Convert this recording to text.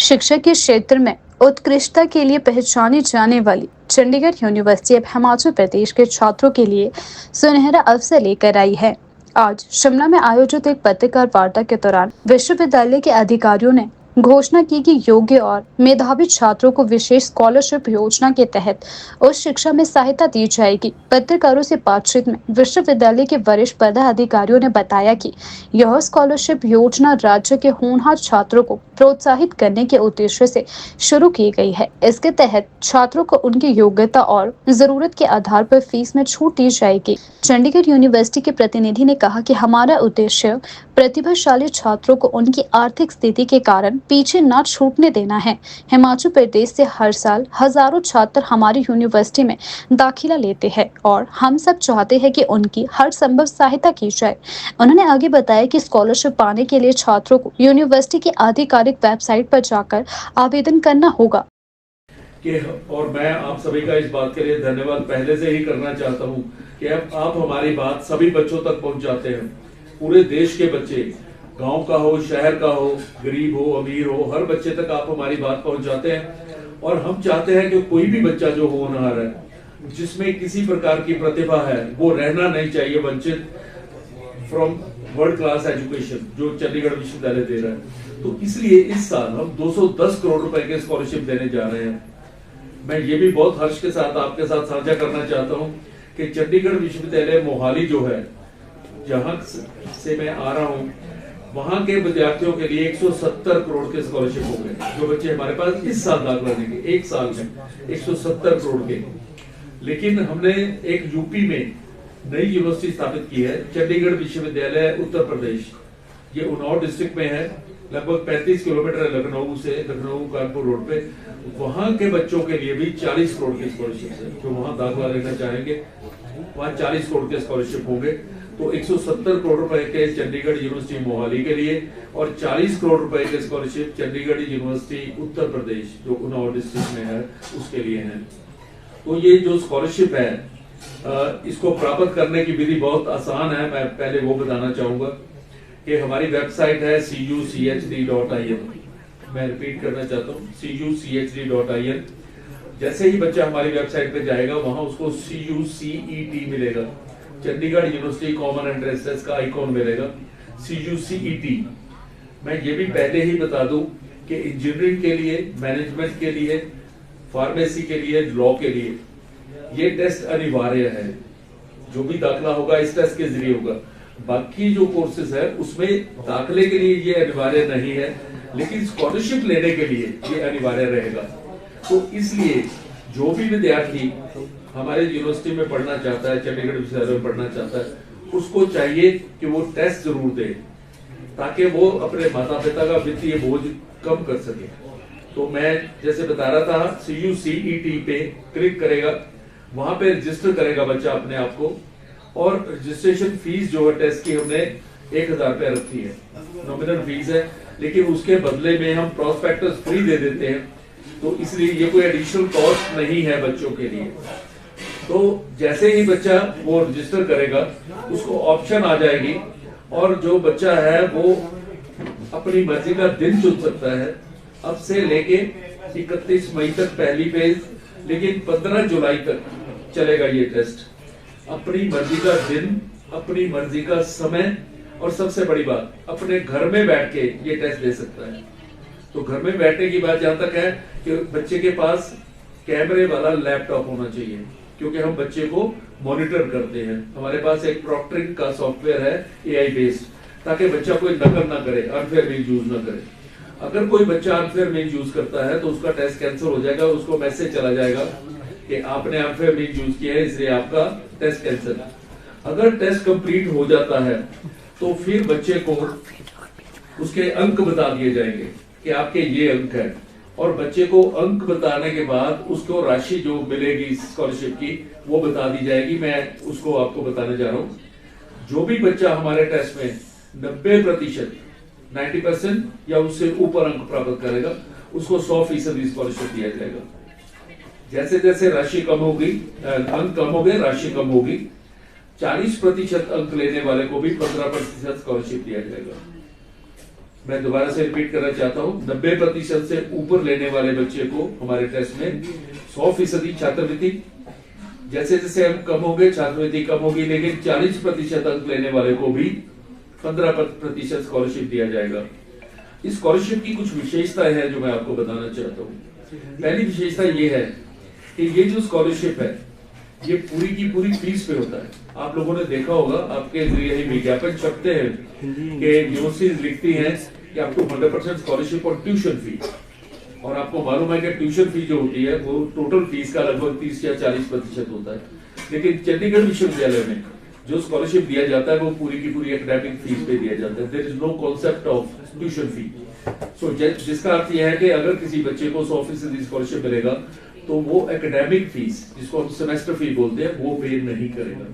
शिक्षा के क्षेत्र में उत्कृष्टता के लिए पहचानी जाने वाली चंडीगढ़ यूनिवर्सिटी अब हिमाचल प्रदेश के छात्रों के लिए सुनहरा अवसर लेकर आई है। आज शिमला में आयोजित एक पत्रकार वार्ता के दौरान विश्वविद्यालय के अधिकारियों ने घोषणा की कि योग्य और मेधावी छात्रों को विशेष स्कॉलरशिप योजना के तहत उच्च शिक्षा में सहायता दी जाएगी। पत्रकारों से बातचीत में विश्वविद्यालय के वरिष्ठ पदाधिकारियों ने बताया कि यह स्कॉलरशिप योजना राज्य के होनहार छात्रों को प्रोत्साहित करने के उद्देश्य से शुरू की गई है। इसके तहत छात्रों को उनकी योग्यता और जरूरत के आधार पर फीस में छूट दी जाएगी। चंडीगढ़ यूनिवर्सिटी के प्रतिनिधि ने कहा कि हमारा उद्देश्य प्रतिभाशाली छात्रों को उनकी आर्थिक स्थिति के कारण पीछे न छूटने देना है। हिमाचल प्रदेश से हर साल हजारों छात्र हमारी यूनिवर्सिटी में दाखिला लेते हैं और हम सब चाहते हैं कि उनकी हर संभव सहायता की जाए। उन्होंने आगे बताया कि स्कॉलरशिप पाने के लिए छात्रों को यूनिवर्सिटी की आधिकारिक वेबसाइट पर जाकर आवेदन करना होगा। और मैं आप सभी का इस बात के लिए धन्यवाद पहले से ही करना चाहता हूं कि आप हमारी बात सभी बच्चों तक पहुंचाते हैं। पूरे देश के बच्चे, गांव का हो, शहर का हो, गरीब हो, अमीर हो, हर बच्चे तक आप हमारी बात पहुंचाते हैं। और हम चाहते हैं कि कोई भी बच्चा जो होनहार है, जिसमें किसी प्रकार की प्रतिभा है, वो रहना नहीं चाहिए वंचित फ्रॉम वर्ल्ड क्लास एजुकेशन जो चंडीगढ़ विश्वविद्यालय दे रहा है। तो इसलिए इस साल हम 210 करोड़ रुपए के स्कॉलरशिप देने जा रहे हैं। मैं ये भी बहुत हर्ष के साथ आपके साथ साझा करना चाहता हूं कि चंडीगढ़ विश्वविद्यालय मोहाली जो है, जहां से मैं आ रहा हूं, वहां के विद्यार्थियों के लिए 170 करोड़ के स्कॉलरशिप हो गए। जो बच्चे हमारे पास इस साल दाखिला लेंगे, एक साल में 170 करोड़ के। लेकिन हमने एक यूपी में नई यूनिवर्सिटी स्थापित की है, चंडीगढ़ विश्वविद्यालय उत्तर प्रदेश। ये उन्नाव डिस्ट्रिक्ट में है, लगभग 35 किलोमीटर लखनऊ से, लखनऊ कानपुर रोड पे। वहां के बच्चों के लिए भी 40 करोड़ की स्कॉलरशिप है। जो वहां दाखिला लेना चाहेंगे वहां 40 करोड़ के स्कॉलरशिप होंगे। तो 170 करोड़ रुपए के चंडीगढ़ यूनिवर्सिटी मोहाली के लिए और 40 करोड़ रुपए के स्कॉलरशिप चंडीगढ़ यूनिवर्सिटी उत्तर प्रदेश जो उन्नाव डिस्ट्रिक्ट में है उसके लिए है। तो ये जो स्कॉलरशिप है, इसको प्राप्त करने की विधि बहुत आसान है। मैं पहले वो बताना चाहूंगा कि हमारी वेबसाइट है cuchd.in। मैं रिपीट करना चाहता हूँ, cuchd.in। जैसे ही बच्चा हमारी वेबसाइट पे जाएगा, वहां उसको CUCET मिलेगा, Chandigarh university common entrance test का आइकॉन मिलेगा, CUCET। मैं ये भी पहले ही बता दूं कि इंजीनियरिंग के लिए, मैनेजमेंट के लिए, फार्मेसी के लिए, लॉ के लिए ये टेस्ट अनिवार्य है। जो भी दाखिला होगा इस टेस्ट के जरिए होगा। बाकी जो कोर्सेज है उसमें दाखिले के लिए ये अनिवार्य नहीं है, लेकिन स्कॉलरशिप लेने के लिए ये अनिवार्य रहेगा। तो इसलिए जो भी विद्यार्थी हमारे यूनिवर्सिटी में पढ़ना चाहता है, चंडीगढ़ विश्वविद्यालय में पढ़ना चाहता है, उसको चाहिए कि वो टेस्ट जरूर दे, ताकि वो अपने माता पिता का वित्तीय बोझ कम कर सके। तो मैं जैसे बता रहा था, CUCET पे क्लिक करेगा, वहां पे रजिस्टर करेगा बच्चा अपने आप को। और रजिस्ट्रेशन फीस जो है टेस्ट की हमने 1000 रुपए रखी है, नॉमिनल फीस है, लेकिन उसके बदले में हम प्रोस्पेक्टस फ्री दे देते हैं। तो इसलिए ये कोई एडिशनल कॉस्ट नहीं है बच्चों के लिए। तो जैसे ही बच्चा वो रजिस्टर करेगा, उसको ऑप्शन आ जाएगी और जो बच्चा है वो अपनी मर्जी का दिन चुन सकता है। अब से लेके 31 मई तक पहली फेज, लेकिन 15 जुलाई तक चलेगा ये टेस्ट। अपनी मर्जी का दिन, अपनी मर्जी का समय, और सबसे बड़ी बात, अपने घर में बैठ के ये टेस्ट दे सकता है। तो घर में बैठने की बात जहां तक है कि बच्चे के पास कैमरे वाला लैपटॉप होना चाहिए, क्योंकि हम बच्चे को मॉनिटर करते हैं। हमारे पास एक प्रॉक्टरिंग का सॉफ्टवेयर है AI बेस्ड, ताकि बच्चा कोई नकल ना करे, अनफेयर मीन यूज ना करे। अगर कोई बच्चा अनफेयर मीन यूज करता है तो उसका टेस्ट कैंसिल हो जाएगा, उसको मैसेज चला जाएगा कि आपने अनफेयर मीन यूज किया है, इसलिए आपका टेस्ट कैंसिल। अगर टेस्ट कंप्लीट हो जाता है तो फिर बच्चे को उसके अंक बता दिए जाएंगे कि आपके ये अंक है, और बच्चे को अंक बताने के बाद उसको राशि जो मिलेगी स्कॉलरशिप की वो बता दी जाएगी। मैं उसको आपको बताने जा रहा हूँ। जो भी बच्चा हमारे टेस्ट में 90%, 90% या उससे ऊपर अंक प्राप्त करेगा, उसको 100% स्कॉलरशिप दिया जाएगा। जैसे जैसे राशि कम होगी, अंक कम हो गए, राशि कम होगी। 40% अंक लेने वाले को भी 15% स्कॉलरशिप दिया जाएगा। मैं दोबारा से रिपीट करना चाहता हूँ, 90% से ऊपर लेने वाले बच्चे को हमारे टेस्ट में 100% छात्रवृत्ति, जैसे जैसे हम कम होंगे छात्रवृत्ति कम होगी, लेकिन 40% अंक लेने वाले को भी 15% स्कॉलरशिप दिया जाएगा। इस स्कॉलरशिप की कुछ विशेषताएं हैं जो मैं आपको बताना चाहता हूँ। पहली विशेषता ये है कि ये जो स्कॉलरशिप है ये पूरी की पूरी फीस पे होता है। आप लोगों ने देखा होगा, आपके यही विज्ञापन छपते हैं कि यूनिवर्सिटीज लिखती हैं कि आपको 100% स्कॉलरशिप और ट्यूशन फी, और आपको मालूम है कि ट्यूशन फी जो होती है वो टोटल फीस का लगभग 30 या 40% होता है। लेकिन चंडीगढ़ विश्वविद्यालय में जो स्कॉलरशिप दिया जाता है वो पूरी की पूरी एकेडमिक फीस पे दिया जाता है। There is no concept of tuition fee. So जिसका अर्थ यह है कि अगर किसी बच्चे को 100% स्कॉलरशिप मिलेगा तो वो एकेडमिक फीस, जिसको हम सेमेस्टर फी बोलते हैं, वो पे नहीं करेगा।